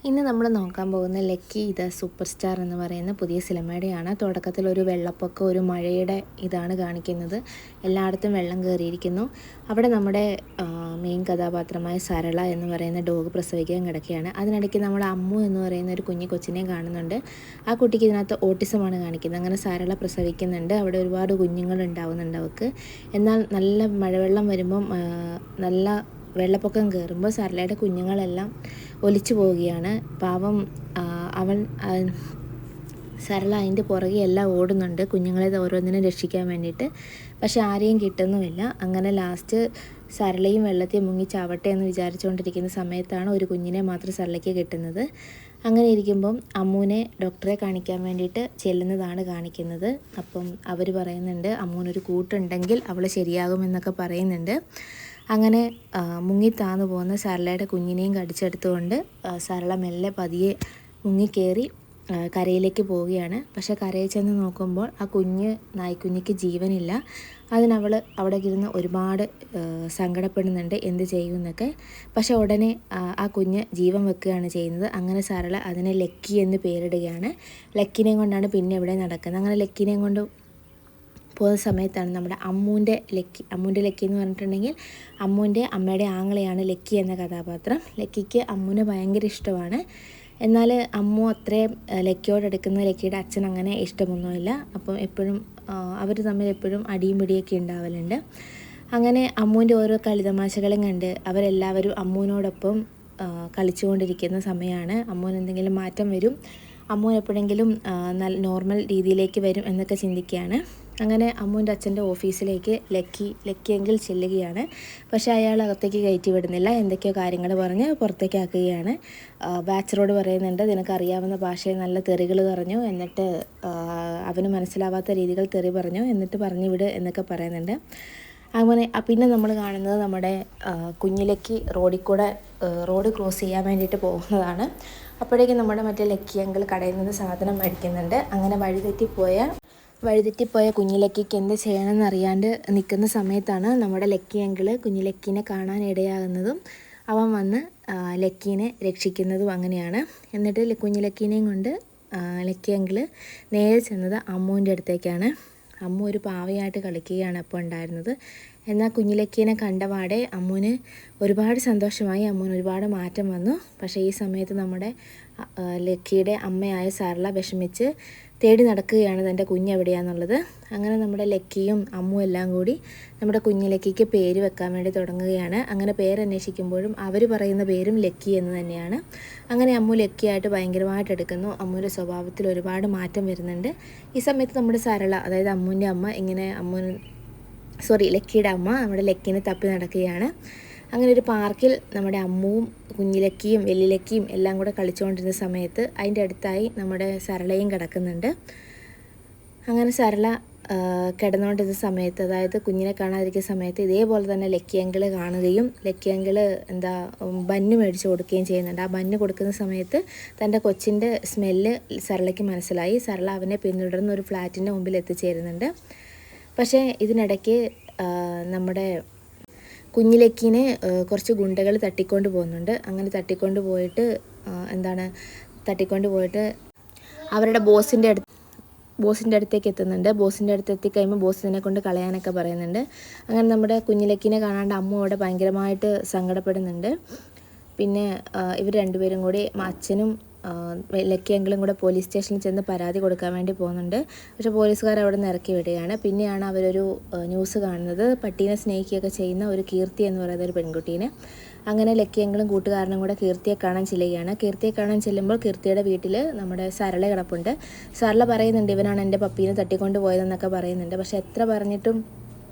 ഇന്ന് നമ്മൾ നോക്കാൻ പോകുന്ന ലക്കി ദ സൂപ്പർ സ്റ്റാർ എന്ന് പറയുന്ന പുതിയ സിനിമയുടെയാണ്. തുടക്കത്തിൽ ഒരു വെള്ളപ്പൊക്കം, ഒരു മഴയുടെ ഇതാണ് കാണിക്കുന്നത്. എല്ലായിടത്തും വെള്ളം കയറിയിരിക്കുന്നു. അവിടെ നമ്മുടെ മെയിൻ കഥാപാത്രമായ സരള എന്ന് പറയുന്ന ഡോഗ് പ്രസവിക്കാൻ കിടക്കുകയാണ്. അതിനിടയ്ക്ക് നമ്മുടെ അമ്മു എന്ന് പറയുന്ന ഒരു കുഞ്ഞു കൊച്ചിനെയും കാണുന്നുണ്ട്. ആ കുട്ടിക്ക് ഇതിനകത്ത് ഓട്ടിസമാണ് കാണിക്കുന്നത്. അങ്ങനെ സരള പ്രസവിക്കുന്നുണ്ട്. അവിടെ ഒരുപാട് കുഞ്ഞുങ്ങൾ ഉണ്ടാവുന്നുണ്ട് അവൾക്ക്. എന്നാൽ നല്ല മഴവെള്ളം വരുമ്പം നല്ല വെള്ളപ്പൊക്കം കയറുമ്പോൾ സരളയുടെ കുഞ്ഞുങ്ങളെല്ലാം ഒലിച്ചു പോവുകയാണ്. പാവം അവൻ സരള അതിൻ്റെ പുറകെ എല്ലാം ഓടുന്നുണ്ട് കുഞ്ഞുങ്ങളെ ഓരോന്നിനും രക്ഷിക്കാൻ വേണ്ടിയിട്ട്. പക്ഷെ ആരെയും കിട്ടുന്നുമില്ല. അങ്ങനെ ലാസ്റ്റ് സരളയും വെള്ളത്തിൽ മുങ്ങി ചാവട്ടെ എന്ന് വിചാരിച്ചുകൊണ്ടിരിക്കുന്ന സമയത്താണ് ഒരു കുഞ്ഞിനെ മാത്രം സരളയ്ക്ക് കിട്ടുന്നത്. അങ്ങനെ ഇരിക്കുമ്പം അമ്മൂനെ ഡോക്ടറെ കാണിക്കാൻ വേണ്ടിയിട്ട് ചെല്ലുന്നതാണ് കാണിക്കുന്നത്. അപ്പം അവർ പറയുന്നുണ്ട് അമ്മൂനൊരു കൂട്ടുണ്ടെങ്കിൽ അവൾ ശരിയാകുമെന്നൊക്കെ പറയുന്നുണ്ട്. അങ്ങനെ മുങ്ങിത്താന്നു പോകുന്ന സരളയുടെ കുഞ്ഞിനെയും കടിച്ചെടുത്തുകൊണ്ട് സരള മെല്ലെ പതിയെ മുങ്ങിക്കയറി കരയിലേക്ക് പോവുകയാണ്. പക്ഷേ കരയിൽ ചെന്ന് നോക്കുമ്പോൾ ആ നായ്ക്കുഞ്ഞിക്ക് ജീവനില്ല. അതിനവൾ അവിടെ ഇരുന്ന് ഒരുപാട് സങ്കടപ്പെടുന്നുണ്ട്, എന്ത് ചെയ്യുമെന്നൊക്കെ. പക്ഷേ ഉടനെ ആ കുഞ്ഞ് ജീവൻ വെക്കുകയാണ് ചെയ്യുന്നത്. അങ്ങനെ സരള അതിനെ ലക്കി എന്ന് പേരിടുകയാണ്. ലക്കിനെയും കൊണ്ടാണ് പിന്നെ ഇവിടെ നടക്കുന്നത്. അങ്ങനെ ലക്കിനെയും കൊണ്ട് പോകുന്ന സമയത്താണ് നമ്മുടെ അമ്മൂൻ്റെ ലക്കി എന്ന് പറഞ്ഞിട്ടുണ്ടെങ്കിൽ അമ്മൂൻ്റെ അമ്മയുടെ ആങ്ങളെയാണ് ലക്കി എന്ന കഥാപാത്രം. ലക്കിക്ക് അമ്മൂനെ ഭയങ്കര ഇഷ്ടമാണ്. എന്നാൽ അമ്മു അത്രയും ലക്കിയോടെടുക്കുന്ന ലക്കിയുടെ അച്ഛൻ അങ്ങനെ ഇഷ്ടമൊന്നുമില്ല. അപ്പം എപ്പോഴും അവർ തമ്മിൽ എപ്പോഴും അടിയും പിടിയൊക്കെ ഉണ്ടാവലുണ്ട്. അങ്ങനെ അമ്മൂൻ്റെ ഓരോ കളിതമാശകളും കണ്ട് അവരെല്ലാവരും അമ്മൂനോടൊപ്പം കളിച്ചുകൊണ്ടിരിക്കുന്ന സമയമാണ്. അമ്മൂന് എന്തെങ്കിലും മാറ്റം വരും, അമ്മൂന് എപ്പോഴെങ്കിലും നല്ല നോർമൽ രീതിയിലേക്ക് വരും എന്നൊക്കെ ചിന്തിക്കുകയാണ്. അങ്ങനെ അമ്മൂൻ്റെ അച്ഛൻ്റെ ഓഫീസിലേക്ക് ലക്കിയെങ്കിൽ ചെല്ലുകയാണ്. പക്ഷേ അയാൾ അകത്തേക്ക് കയറ്റി വിടുന്നില്ല. എന്തൊക്കെയോ കാര്യങ്ങൾ പറഞ്ഞ് പുറത്തേക്കാക്കുകയാണ്. ബാച്ചറോട് പറയുന്നുണ്ട് നിനക്കറിയാവുന്ന ഭാഷയിൽ നല്ല തെറികൾ പറഞ്ഞു, എന്നിട്ട് അവന് മനസ്സിലാവാത്ത രീതികൾ തെറി പറഞ്ഞു, എന്നിട്ട് പറഞ്ഞു വിട് എന്നൊക്കെ പറയുന്നുണ്ട്. അങ്ങനെ പിന്നെ നമ്മൾ കാണുന്നത് നമ്മുടെ കുഞ്ഞിലക്കി റോഡ് ക്രോസ് ചെയ്യാൻ വേണ്ടിയിട്ട് പോകുന്നതാണ്. അപ്പോഴേക്കും നമ്മുടെ മറ്റേ ലക്കി അങ്കിൾ കടയിൽ നിന്ന് സാധനം മേടിക്കുന്നുണ്ട്. അങ്ങനെ വഴിതെറ്റിപ്പോയ കുഞ്ഞിലക്കിക്ക് എന്ത് ചെയ്യണമെന്ന് അറിയാണ്ട് നിൽക്കുന്ന സമയത്താണ് നമ്മുടെ ലക്കി അങ്കിള് കുഞ്ഞിലക്കീനെ കാണാൻ ഇടയാകുന്നതും അവൻ വന്ന് ലക്കീനെ രക്ഷിക്കുന്നതും അങ്ങനെയാണ്. എന്നിട്ട് കുഞ്ഞിലക്കീനെയും കൊണ്ട് ലക്കി അങ്കിള് നേരെ ചെന്നത് അമ്മുവിൻ്റെ അടുത്തേക്കാണ്. അമ്മു ഒരു പാവയായിട്ട് കളിക്കുകയാണ് അപ്പോൾ ഉണ്ടായിരുന്നത്. എന്നാൽ കുഞ്ഞിലക്കീനെ കണ്ടപാടെ അമ്മുവിന് ഒരുപാട് സന്തോഷമായി, അമ്മുവിന് ഒരുപാട് മാറ്റം വന്നു. പക്ഷേ ഈ സമയത്ത് നമ്മുടെ ലക്കിയുടെ അമ്മയായ സരള വിഷമിച്ച് തേടി നടക്കുകയാണ് തൻ്റെ കുഞ്ഞെവിടെയാണെന്നുള്ളത്. അങ്ങനെ നമ്മുടെ ലക്കിയും അമ്മു എല്ലാം കൂടി നമ്മുടെ കുഞ്ഞിലക്കിക്ക് പേര് വെക്കാൻ വേണ്ടി തുടങ്ങുകയാണ്. അങ്ങനെ പേരന്വേഷിക്കുമ്പോഴും അവർ പറയുന്ന പേരും ലക്കി എന്ന് തന്നെയാണ്. അങ്ങനെ അമ്മു ലക്കിയായിട്ട് ഭയങ്കരമായിട്ട് എടുക്കുന്നു. അമ്മുവിൻ്റെ സ്വഭാവത്തിൽ ഒരുപാട് മാറ്റം വരുന്നുണ്ട്. ഈ സമയത്ത് നമ്മുടെ സരള, അതായത് അമ്മുവിൻ്റെ അമ്മ ലക്കിയുടെ അമ്മ നമ്മുടെ ലക്കിനെ തപ്പി നടക്കുകയാണ്. അങ്ങനെ ഒരു പാർക്കിൽ നമ്മുടെ അമ്മുവും കുഞ്ഞിലക്കിയും വെള്ളിലക്കിയും എല്ലാം കൂടെ കളിച്ചുകൊണ്ടിരുന്ന സമയത്ത് അതിൻ്റെ അടുത്തായി നമ്മുടെ സരളയും കിടക്കുന്നുണ്ട്. അങ്ങനെ സരള കിടന്നുകൊണ്ടിരുന്ന സമയത്ത്, അതായത് കുഞ്ഞിനെ കാണാതിരിക്കുന്ന സമയത്ത് ഇതേപോലെ തന്നെ ലക്കി അങ്കിള് കാണുകയും ലക്കി അങ്കിള് ബന്ന് മേടിച്ച് കൊടുക്കുകയും ചെയ്യുന്നുണ്ട്. ആ ബന്ന് കൊടുക്കുന്ന സമയത്ത് തൻ്റെ കൊച്ചിൻ്റെ സ്മെല്ല് സരളയ്ക്ക് മനസ്സിലായി. സരള അവനെ പിന്തുടർന്ന് ഒരു ഫ്ലാറ്റിൻ്റെ മുമ്പിൽ എത്തിച്ചേരുന്നുണ്ട്. പക്ഷേ ഇതിനിടയ്ക്ക് നമ്മുടെ കുഞ്ഞിലക്കീനെ കുറച്ച് ഗുണ്ടകൾ തട്ടിക്കൊണ്ട് പോകുന്നുണ്ട്. അങ്ങനെ തട്ടിക്കൊണ്ട് പോയിട്ട് അവരുടെ ബോസിൻ്റെ അടുത്തേക്ക് എത്തുന്നുണ്ട്. ബോസിൻ്റെ അടുത്ത് എത്തിക്കഴിയുമ്പോൾ ബോസ് ഇതിനെ കൊണ്ട് കളയാനൊക്കെ പറയുന്നുണ്ട്. അങ്ങനെ നമ്മുടെ കുഞ്ഞിലക്കീനെ കാണാണ്ട് അമ്മ അവിടെ ഭയങ്കരമായിട്ട് സങ്കടപ്പെടുന്നുണ്ട്. പിന്നെ ഇവർ രണ്ടുപേരും കൂടി അച്ഛനും ലക്കി അങ്കിളും കൂടെ പോലീസ് സ്റ്റേഷനിൽ ചെന്ന് പരാതി കൊടുക്കാൻ വേണ്ടി പോകുന്നുണ്ട്. പക്ഷേ പോലീസുകാർ അവിടെ നിന്ന് ഇറക്കി വിടുകയാണ്. പിന്നെയാണ് അവരൊരു ന്യൂസ് കാണുന്നത്, പട്ടീനെ സ്നേഹിക്കുകയൊക്കെ ചെയ്യുന്ന ഒരു കീർത്തി എന്ന് പറയുന്ന ഒരു പെൺകുട്ടീനെ. അങ്ങനെ ലക്കി അങ്കിളും കൂട്ടുകാരനും കൂടെ കീർത്തിയെ കാണാൻ ചെല്ലുകയാണ്. കീർത്തിയെ കാണാൻ ചെല്ലുമ്പോൾ കീർത്തിയുടെ വീട്ടിൽ നമ്മുടെ സരള കിടപ്പുണ്ട്. സരള പറയുന്നുണ്ട് ഇവനാണ് എൻ്റെ പപ്പീനെ തട്ടിക്കൊണ്ട് പോയതെന്നൊക്കെ പറയുന്നുണ്ട്. പക്ഷേ എത്ര പറഞ്ഞിട്ടും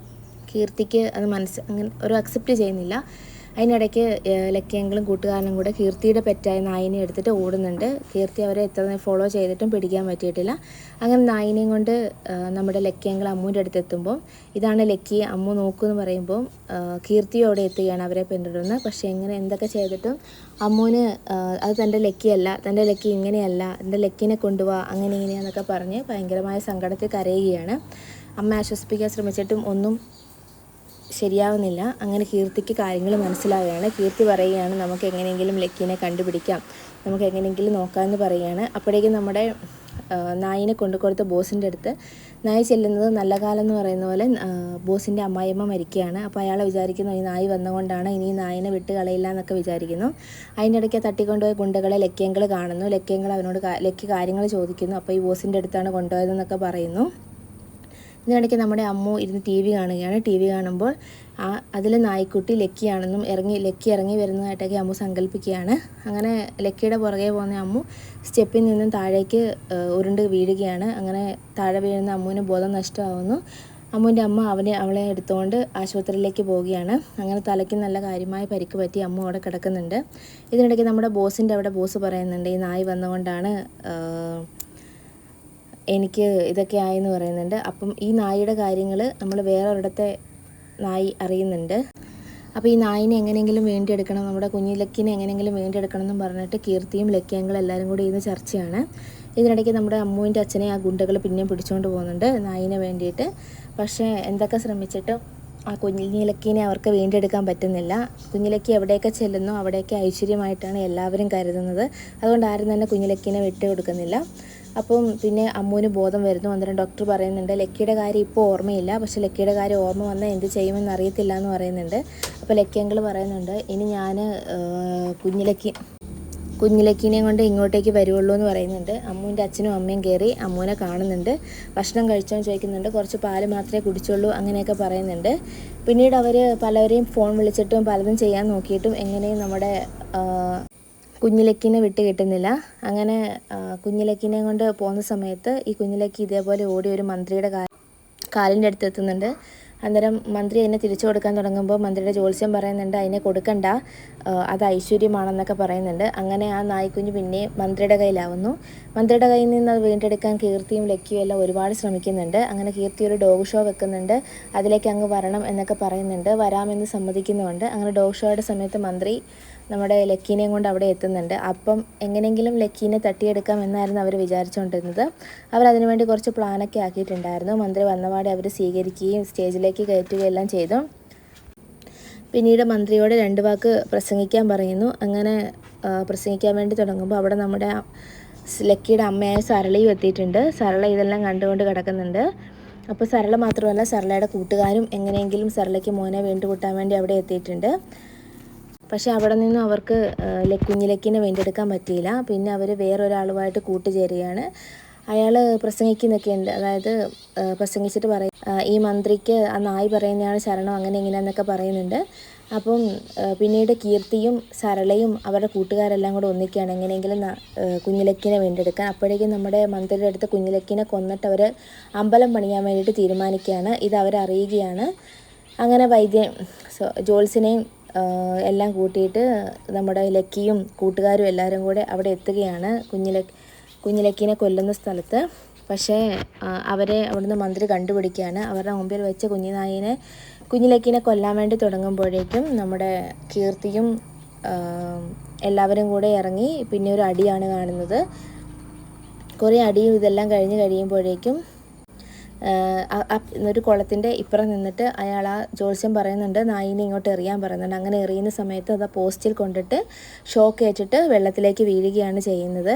കീർത്തിക്ക് അത് അങ്ങനെ ഒരു അക്സെപ്റ്റ് ചെയ്യുന്നില്ല. അതിനിടയ്ക്ക് ലക്കി അങ്കിളും കൂട്ടുകാരനും കൂടെ കീർത്തിയുടെ പെറ്റായ നായിനെ എടുത്തിട്ട് ഓടുന്നുണ്ട്. കീർത്തി അവരെ എത്ര ഫോളോ ചെയ്തിട്ടും പിടിക്കാൻ പറ്റിയിട്ടില്ല. അങ്ങനെ നായിനെയും കൊണ്ട് നമ്മുടെ ലക്കി അങ്കിൾ അമ്മുവിൻ്റെ അടുത്ത് എത്തുമ്പോൾ ഇതാണ് ലക്കി, അമ്മു നോക്കുമെന്ന് പറയുമ്പോൾ കീർത്തിയും അവിടെ എത്തുകയാണ് അവരെ പിന്തുടർന്ന്. പക്ഷേ എന്തൊക്കെ ചെയ്തിട്ടും അമ്മുവിന് അത് തൻ്റെ ലക്കിയല്ല, തൻ്റെ ലക്കി ഇങ്ങനെയല്ല, എൻ്റെ ലക്കിനെ കൊണ്ടുപോവാ അങ്ങനെ ഇങ്ങനെയാന്നൊക്കെ പറഞ്ഞ് ഭയങ്കരമായ സങ്കടത്തിൽ കരയുകയാണ്. അമ്മ ആശ്വസിപ്പിക്കാൻ ശ്രമിച്ചിട്ടും ഒന്നും ശരിയാവുന്നില്ല. അങ്ങനെ കീർത്തിക്ക് കാര്യങ്ങൾ മനസ്സിലാവുകയാണ്. കീർത്തി പറയുകയാണ് നമുക്ക് എങ്ങനെയെങ്കിലും ലക്കീനെ കണ്ടുപിടിക്കാം, നമുക്ക് എങ്ങനെയെങ്കിലും നോക്കാമെന്ന് പറയുകയാണ്. അപ്പോഴേക്കും നമ്മുടെ നായിനെ കൊണ്ടുകൊടുത്ത ബോസിൻ്റെ അടുത്ത് നായി ചെല്ലുന്നത് നല്ല കാലം എന്ന് പറയുന്ന പോലെ ബോസിൻ്റെ അമ്മായിയമ്മ മരിക്കുകയാണ്. അപ്പോൾ അയാൾ വിചാരിക്കുന്നു ഈ നായി വന്നുകൊണ്ടാണ് ഇനി ഈ നായിനെ വിട്ട് കളയില്ല എന്നൊക്കെ വിചാരിക്കുന്നു. അതിൻ്റെ ഇടയ്ക്ക് തട്ടിക്കൊണ്ടുപോയ ഗുണ്ടകളെ ലക്കിയങ്കൾ കാണുന്നു. ലക്കിയങ്കൾ അവനോട് ലക്കി കാര്യങ്ങൾ ചോദിക്കുന്നു. അപ്പോൾ ഈ ബോസിൻ്റെ അടുത്താണ് കൊണ്ടുപോയതെന്നൊക്കെ പറയുന്നു. ഇതിനിടയ്ക്ക് നമ്മുടെ അമ്മു ഇരുന്ന് ടി വി കാണുകയാണ്. ടി വി കാണുമ്പോൾ അതിൽ നായ്ക്കുട്ടി ലക്കിയാണെന്നും ലക്കി ഇറങ്ങി വരുന്നതായിട്ടൊക്കെ അമ്മു സങ്കല്പിക്കുകയാണ്. അങ്ങനെ ലക്കിയുടെ പുറകെ പോകുന്ന അമ്മു സ്റ്റെപ്പിൽ നിന്നും താഴേക്ക് ഉരുണ്ട് വീഴുകയാണ്. അങ്ങനെ താഴെ വീഴുന്ന അമ്മുവിന് ബോധം നഷ്ടമാവുന്നു. അമ്മുവിൻ്റെ അമ്മ അവളെ എടുത്തുകൊണ്ട് ആശുപത്രിയിലേക്ക് പോവുകയാണ്. അങ്ങനെ തലയ്ക്ക് നല്ല കാര്യമായ പരിക്ക് പറ്റി അമ്മു അവിടെ കിടക്കുന്നുണ്ട്. ഇതിനിടയ്ക്ക് നമ്മുടെ ബോസിൻ്റെ അവിടെ ബോസ് പറയുന്നുണ്ട് ഈ നായി വന്നുകൊണ്ടാണ് എനിക്ക് ഇതൊക്കെ ആയെന്ന് പറയുന്നുണ്ട്. അപ്പം ഈ നായിയുടെ കാര്യങ്ങൾ നമ്മൾ വേറൊരിടത്തെ നായി അറിയുന്നുണ്ട്. അപ്പോൾ ഈ നായിനെ എങ്ങനെയെങ്കിലും വേണ്ടിയെടുക്കണം, നമ്മുടെ കുഞ്ഞു ലക്കിനെ എങ്ങനെയെങ്കിലും വേണ്ടിയെടുക്കണം എന്നും പറഞ്ഞിട്ട് കീർത്തിയും ലക്കിയങ്ങളും എല്ലാവരും കൂടി ഇന്ന് ചർച്ചയാണ്. ഇതിനിടയ്ക്ക് നമ്മുടെ അമ്മുവിൻ്റെ അച്ഛനെ ആ ഗുണ്ടകൾ പിന്നെയും പിടിച്ചുകൊണ്ട് പോകുന്നുണ്ട് നായിനെ വേണ്ടിയിട്ട്. പക്ഷേ എന്തൊക്കെ ശ്രമിച്ചിട്ടും ആ കുഞ്ഞിലക്കീനെ അവർക്ക് വീണ്ടെടുക്കാൻ പറ്റുന്നില്ല. കുഞ്ഞിലക്കി എവിടെയൊക്കെ ചെല്ലുന്നോ അവിടെയൊക്കെ ഐശ്വര്യമായിട്ടാണ് എല്ലാവരും കരുതുന്നത്. അതുകൊണ്ട് ആരും തന്നെ കുഞ്ഞിലക്കീനെ വിട്ടുകൊടുക്കുന്നില്ല. അപ്പം പിന്നെ അമ്മുവിന് ബോധം വരുന്നു. അന്നേരം ഡോക്ടർ പറയുന്നുണ്ട് ലക്കിയുടെ കാര്യം ഇപ്പോൾ ഓർമ്മയില്ല, പക്ഷേ ലക്കിയുടെ കാര്യം ഓർമ്മ വന്നാൽ എന്ത് ചെയ്യുമെന്ന് അറിയത്തില്ല എന്ന് പറയുന്നുണ്ട്. അപ്പോൾ ലക്കി അങ്കിൾ പറയുന്നുണ്ട് ഇനി ഞാൻ കുഞ്ഞിലക്കീനെയും കൊണ്ട് ഇങ്ങോട്ടേക്ക് വരുള്ളൂ എന്ന് പറയുന്നുണ്ട്. അമ്മുവിൻ്റെ അച്ഛനും അമ്മയും കയറി അമ്മുവിനെ കാണുന്നുണ്ട്. ഭക്ഷണം കഴിച്ചോന്ന് ചോദിക്കുന്നുണ്ട്. കുറച്ച് പാല് മാത്രമേ കുടിച്ചുള്ളൂ അങ്ങനെയൊക്കെ പറയുന്നുണ്ട്. പിന്നീട് അവർ പലവരെയും ഫോൺ വിളിച്ചിട്ടും പലതും ചെയ്യാൻ നോക്കിയിട്ടും എങ്ങനെയും നമ്മുടെ കുഞ്ഞിലക്കീനെ വിട്ട് കിട്ടുന്നില്ല. അങ്ങനെ കുഞ്ഞിലക്കീനെ കൊണ്ട് പോകുന്ന സമയത്ത് ഈ കുഞ്ഞിലക്കി ഇതേപോലെ ഓടി ഒരു മന്ത്രിയുടെ കാലിൻ്റെ അടുത്ത് എത്തുന്നുണ്ട്. അന്നേരം മന്ത്രി അതിനെ തിരിച്ചു കൊടുക്കാൻ തുടങ്ങുമ്പോൾ മന്ത്രിയുടെ ജ്യോത്സ്യം പറയുന്നുണ്ട് അതിനെ കൊടുക്കണ്ട, അത് ഐശ്വര്യമാണെന്നൊക്കെ പറയുന്നുണ്ട്. അങ്ങനെ ആ നായ്ക്കുഞ്ഞ് പിന്നെ മന്ത്രിയുടെ കയ്യിലാവുന്നു. മന്ത്രിയുടെ കയ്യിൽ നിന്ന് അത് വീണ്ടെടുക്കാൻ കീർത്തിയും ലക്കിയും എല്ലാം ഒരുപാട് ശ്രമിക്കുന്നുണ്ട്. അങ്ങനെ കീർത്തി ഒരു ഡോഗ് ഷോ വെക്കുന്നുണ്ട്. അതിലേക്ക് അങ്ങ് വരണം എന്നൊക്കെ പറയുന്നുണ്ട്. വരാമെന്ന് സമ്മതിക്കുന്നുമുണ്ട്. അങ്ങനെ ഡോഗ് ഷോയുടെ സമയത്ത് മന്ത്രി നമ്മുടെ ലക്കീനെയും കൊണ്ട് അവിടെ എത്തുന്നുണ്ട്. അപ്പം എങ്ങനെയെങ്കിലും ലക്കീനെ തട്ടിയെടുക്കാം എന്നായിരുന്നു അവർ വിചാരിച്ചുകൊണ്ടിരുന്നത്. അവരതിനു വേണ്ടി കുറച്ച് പ്ലാനൊക്കെ ആക്കിയിട്ടുണ്ടായിരുന്നു. മന്ത്രി വന്നപാടെ അവർ സ്വീകരിക്കുകയും സ്റ്റേജിലേക്ക് കയറ്റുകയും എല്ലാം ചെയ്തു. പിന്നീട് മന്ത്രിയോട് 2 വാക്ക് പ്രസംഗിക്കാൻ പറയുന്നു. അങ്ങനെ പ്രസംഗിക്കാൻ വേണ്ടി തുടങ്ങുമ്പോൾ അവിടെ നമ്മുടെ ലക്കിയുടെ അമ്മയായ സരളയും എത്തിയിട്ടുണ്ട്. സരള ഇതെല്ലാം കണ്ടുകൊണ്ട് കിടക്കുന്നുണ്ട്. അപ്പോൾ സരള മാത്രമല്ല സരളയുടെ കൂട്ടുകാരും എങ്ങനെയെങ്കിലും സരളയ്ക്ക് മോനെ വീണ്ടുകൂട്ടാൻ വേണ്ടി അവിടെ എത്തിയിട്ടുണ്ട്. പക്ഷേ അവിടെ നിന്നും അവർക്ക് കുഞ്ഞിലക്കിനെ വീണ്ടെടുക്കാൻ പറ്റിയില്ല. പിന്നെ അവർ വേറൊരാളുമായിട്ട് കൂട്ടുചേരുകയാണ്. അയാൾ പ്രസംഗിക്കുന്നൊക്കെ ഉണ്ട്. അതായത് പ്രസംഗിച്ചിട്ട് പറയും ഈ മന്ത്രിക്ക് ആ നായി പറയുന്നതാണ് ശരണം അങ്ങനെ ഇങ്ങനെയെന്നൊക്കെ പറയുന്നുണ്ട്. അപ്പം പിന്നീട് കീർത്തിയും സരളയും അവരുടെ കൂട്ടുകാരെല്ലാം കൂടെ ഒന്നിക്കുകയാണ് എങ്ങനെയെങ്കിലും കുഞ്ഞിലക്കിനെ വീണ്ടെടുക്കാൻ. അപ്പോഴേക്കും നമ്മുടെ മന്ത്രിയുടെ അടുത്ത് കുഞ്ഞിലക്കിനെ കൊന്നിട്ട് അവർ അമ്പലം പണിയാൻ വേണ്ടിയിട്ട് തീരുമാനിക്കുകയാണ്. ഇത് അവരറിയുകയാണ്. അങ്ങനെ ജോത്സ്യനെയും എല്ലാം കൂട്ടിയിട്ട് നമ്മുടെ ലക്കിയും കൂട്ടുകാരും എല്ലാവരും കൂടെ അവിടെ എത്തുകയാണ് കുഞ്ഞിലക്കീനെ കൊല്ലുന്ന സ്ഥലത്ത്. പക്ഷേ അവരെ അവിടുന്ന് മന്ത്രി കണ്ടുപിടിക്കുകയാണ്. അവരുടെ മുമ്പിൽ വെച്ച് കുഞ്ഞിലക്കീനെ കൊല്ലാൻ വേണ്ടി തുടങ്ങുമ്പോഴേക്കും നമ്മുടെ കീർത്തിയും എല്ലാവരും കൂടെ ഇറങ്ങി പിന്നെ ഒരു അടിയാണ് കാണുന്നത്. കുറേ അടിയും ഇതെല്ലാം കഴിഞ്ഞ് കഴിയുമ്പോഴേക്കും ഒരു കുളത്തിൻ്റെ ഇപ്പുറം നിന്നിട്ട് അയാൾ ആ ജ്യോത്സ്യം പറയുന്നുണ്ട് നായിനെ ഇങ്ങോട്ട് എറിയാൻ പറയുന്നുണ്ട്. അങ്ങനെ എറിയുന്ന സമയത്ത് അത് പോസ്റ്റിൽ കൊണ്ടിട്ട് ഷോക്ക് ഏറ്റിട്ട് വെള്ളത്തിലേക്ക് വീഴുകയാണ് ചെയ്യുന്നത്.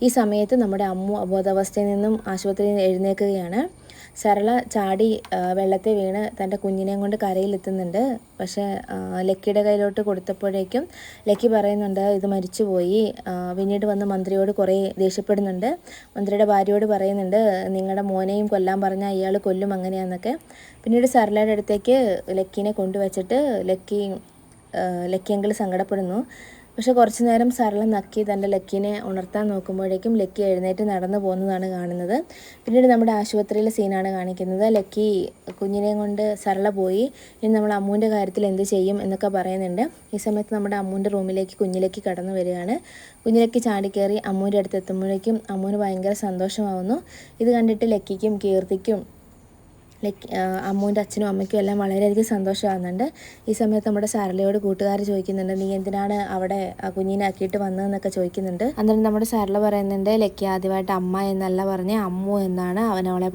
ഈ സമയത്ത് നമ്മുടെ അമ്മു അബോധാവസ്ഥയിൽ നിന്നും ആശുപത്രിയിൽ നിന്ന് എഴുന്നേൽക്കുകയാണ്. സരള ചാടി വെള്ളത്തിൽ വീണ് തൻ്റെ കുഞ്ഞിനെയും കൊണ്ട് കരയിലെത്തുന്നുണ്ട്. പക്ഷേ ലക്കിയുടെ കയ്യിലോട്ട് കൊടുത്തപ്പോഴേക്കും ലക്കി പറയുന്നുണ്ട് ഇത് മരിച്ചുപോയി. പിന്നീട് വന്ന് മന്ത്രിയോട് കുറേ ദേഷ്യപ്പെടുന്നുണ്ട്. മന്ത്രിയുടെ ഭാര്യയോട് പറയുന്നുണ്ട് നിങ്ങളുടെ മോനെയും കൊല്ലാൻ പറഞ്ഞാൽ ഇയാൾ കൊല്ലും അങ്ങനെയാണെന്നൊക്കെ. പിന്നീട് സരളയുടെ അടുത്തേക്ക് ലക്കീനെ കൊണ്ടുവച്ചിട്ട് ലക്കി അങ്കിൾ സങ്കടപ്പെടുന്നു. പക്ഷെ കുറച്ച് നേരം സരള നക്കി തൻ്റെ ലക്കീനെ ഉണർത്താൻ നോക്കുമ്പോഴേക്കും ലക്കി എഴുന്നേറ്റ് നടന്നു പോകുന്നതാണ് കാണുന്നത്. പിന്നീട് നമ്മുടെ ആശുപത്രിയിലെ സീനാണ് കാണിക്കുന്നത്. ലക്കി കുഞ്ഞിനെയും കൊണ്ട് സരള പോയി. ഇനി നമ്മൾ അമ്മുവിൻ്റെ കാര്യത്തിൽ എന്ത് ചെയ്യും എന്നൊക്കെ പറയുന്നുണ്ട്. ഈ സമയത്ത് നമ്മുടെ അമ്മുവിൻ്റെ റൂമിലേക്ക് കുഞ്ഞിലക്കി കടന്നു വരികയാണ്. കുഞ്ഞിലക്കി ചാടിക്കയറി അമ്മുവിൻ്റെ അടുത്ത് എത്തുമ്പോഴേക്കും അമ്മുവിന് ഭയങ്കര സന്തോഷമാവുന്നു. ഇത് കണ്ടിട്ട് ലക്കിക്കും കീർത്തിക്കും അമ്മുവിൻ്റെ അച്ഛനും അമ്മയ്ക്കും എല്ലാം വളരെയധികം സന്തോഷമാകുന്നുണ്ട്. ഈ സമയത്ത് നമ്മുടെ സരളയോട് കൂട്ടുകാർ ചോദിക്കുന്നുണ്ട് നീ എന്തിനാണ് അവിടെ ആ കുഞ്ഞിനെ ആക്കിയിട്ട് വന്നതെന്നൊക്കെ ചോദിക്കുന്നുണ്ട്. അന്നേരം നമ്മുടെ സരള പറയുന്നുണ്ട് ലക്കി ആദ്യമായിട്ട് അമ്മ എന്നല്ല പറഞ്ഞ് അമ്മു എന്നാണ് അവളെ